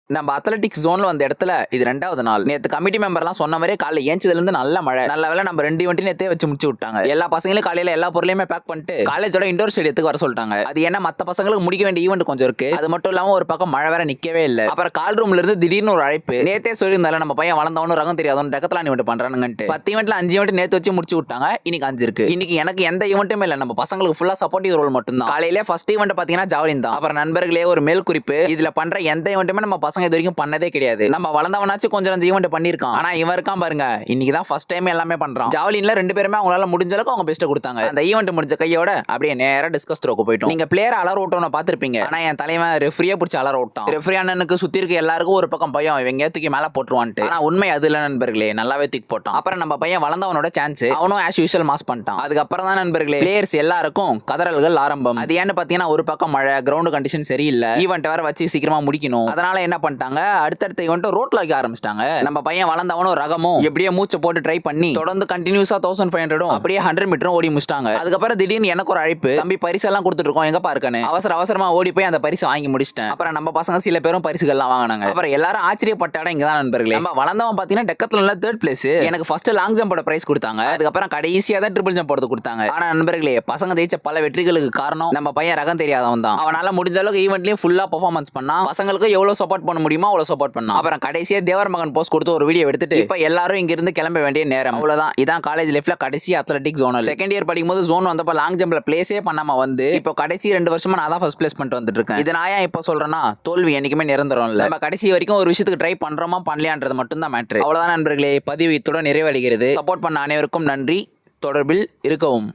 நம்ம அத்லெட்டிக்ஸ் ஜோன்ல வந்த இடத்துல இது 2வது நாள். நேத்து கமிட்டி மெம்பர்லாம் சொன்ன மாதிரியே காலைல ஏஞ்சதுல இருந்து நல்ல மழை. நல்ல வேளை நம்ம 2 ஈவெண்ட் நேத்தே வச்சு முடிச்சு விட்டாங்க. எல்லா பசங்களும் காலையில எல்லா பொருளையுமே பேக் பண்ணிட்டு காலேஜோட இண்டோர் ஸ்டேடியத்துக்கு வர சொல்லிட்டாங்க. அது என்ன மத்த பசங்களுக்கு முடிக்க வேண்டிய ஈவெண்ட் கொஞ்சம் இருக்கு. அது மட்டும் இல்லாம ஒரு பக்கம் மழை வேற நிக்கவே இல்ல. அப்புறம் கால் ரூம்ல இருந்து திடீர்னு ஒரு அழைப்பு. நேத்தே சொல்லியிருந்தால நம்ம பையன் வளர்ந்தவனும் ரகம் தெரியாதவனு டெக்கத்லான் ஈவெண்ட் பண்றானுங்கன்ட்டு 10 ஈவெண்ட்ல 5 ஈவெண்ட் நேத்து வச்சு முடிச்சு விட்டாங்க. இன்னைக்கு 5 இருக்கு. இன்னைக்கு எனக்கு எந்த ஈவெண்ட்டுமே இல்ல. நம்ம பசங்களுக்கு ஃபுல்லா சப்போர்ட்டிவ் ரோல் மட்டும் தான். காலையில ஃபர்ஸ்ட் ஈவெண்ட் பாத்தீங்கன்னா ஜாவலின் தான். அப்புறம் நண்பர்களே ஒரு மேல் குறிப்பு, இதுல பண்ற எந்த ஈவெண்ட்டுமே நம்ம பசங்க இது வரைக்கும் பண்ணதே கிடையாது. நம்ம வளர்ந்தவனாச்சும் கொஞ்சம் ஈவெண்ட் பண்ணிருக்கான். ஆனா இவன் இருக்கான் பாருங்க, இன்னைக்கு தான் ஃபர்ஸ்ட் டைம் எல்லாமே பண்றான். ஜாவலின்ல 2 பேருமே அவங்களால முடிஞ்ச அளவுக்கு அவங்க பெஸ்ட் கொடுத்தாங்க. அந்த ஈவெண்ட் முடிஞ்ச கையோட அப்படியே நேரா டிஸ்கஸ் த்ரோக்கு போயிட்டோம். நீங்க பிளேயர் அலர் ஓட்டோன பாத்திருப்பீங்க. ஆனா என் தலைவன் ரெஃப்ரியா பிடிச்ச அலர் ஓட்டான். ரெஃப்ரி அண்ணனுக்கு சுத்தி இருக்க எல்லாருக்கும் ஒரு பக்கம் பயம், இவங்க தூக்கி மேல போட்டுருவான்ட்டு. ஆனா உண்மை அது இல்ல நண்பர்களே, நல்லாவே தூக்கி போட்டான். அப்புறம் நம்ம பையன் வளர்ந்தவனோட சான்ஸ் அவனும் ஆஸ் யூஷுவல் மாஸ் பண்ணிட்டான். அதுக்கப்புறம் தான் நண்பர்களே பிளேயர்ஸ் எல்லாருக்கும் கதறல்கள் ஆரம்பம். அது ஏன்னு பாத்தீங்கன்னா ஒரு பக்கம் மழை, கிரவுண்ட் கண்டிஷன் சரியில்லை, ஈவெண்ட் வேற வச்சு சீக்கிரமா முடிக்கணும். அதனால என்ன பண்ணிட்டாங்க, அடுத்தடுத்த ஈவெண்ட் ரோட்ல வைக்க ஆரம்பிச்சிட்டாங்க. நம்ம பையன் வளர்ந்தவனும் ரகமும் எப்படியே மூச்சை போட்டு ட்ரை பண்ணி தொடர்ந்து கண்டினியூஸா 1500 அப்படியே 100 மீட்டரும் ஓடி முடிச்சிட்டாங்க. அதுக்கப்புறம் திடீர்னு எனக்கு ஒரு அழைப்பு, தம்பி பரிசு எல்லாம் கொடுத்துட்டு இருக்கோம், எங்க பாருக்கன்னு. அவசரமா ஓடி போய் அந்த பரிசு வாங்கி முடிச்சிட்டேன். அப்புறம் நம்ம பசங்க சில பேரும் பரிசுகள் எல்லாம் வாங்கினாங்க. அப்புறம் எல்லாரும் ஆச்சரியப்பட்ட இடம் இங்கதான் நண்பர்களே. நம்ம வளர்ந்தவன் பாத்தீங்கன்னா டெக்கத்லான்ல 3rd பிளேஸ். எனக்கு ஃபர்ஸ்ட் லாங் ஜம்போட பிரைஸ் கொடுத்தாங்க. அதுக்கப்புறம் கடைசியா தான் ட்ரிபிள் ஜம்ப் போடுறது கொடுத்தாங்க. ஆனா நண்பர்களே பசங்க ஜெயிச்ச பல வெற்றிகளுக்கு காரணம் நம்ம பையன் ரகம் தெரியாதவன் தான். அவனால முடிஞ்ச அளவுக்கு ஈவெண்ட்லயும் ஃபுல்லா பெர்ஃபார்மன்ஸ் பண்ணா, பசங்களுக்கு எவ்வளவு சப்போர்ட் பண்ண முடியுமோ அவ்வளவு சப்போர்ட் பண்ணா. அப்புறம் கடைசியா தேவர் மகன் போஸ்ட் கொடுத்து ஒரு வீடியோ எடுத்துட்டு இப்ப எல்லாரும் இங்க இருந்து கிளம்ப வேண்டிய நேரம். அவ்வளவுதான். இதான் காலேஜ் லைஃப்ல கடைசி அத்லெட்டிக் ஜோனல். செகண்ட் இயர் படிக்கும்போது ஜோன் வந்தப்ப லாங் ஜம்ப்ல பிளேஸே பண்ணாம வந்து இப்போ கடைசி 2 வருஷமா நான் தான் ஃபர்ஸ்ட் பிளேஸ் பண்ணிட்டு வந்துட்டு இருக்கேன். இது நான் ஏன் இப்போ சொல்றேன்னா, தோல்வி என்னைக்குமே நிரந்தரம் இல்ல. நம்ம கடைசி வரைக்கும் ஒரு விஷயத்துக்கு ட்ரை பண்றோமா பண்ணலையான்றது மட்டும் தான் மேட்டர். அவ்வளவுதான் நண்பர்களே, பதிவு இத்துடன் நிறைவடைகிறது. சப்போர்ட் பண்ண அனைவருக்கும் நன்றி. தொடர்பில் இருக்கவும்.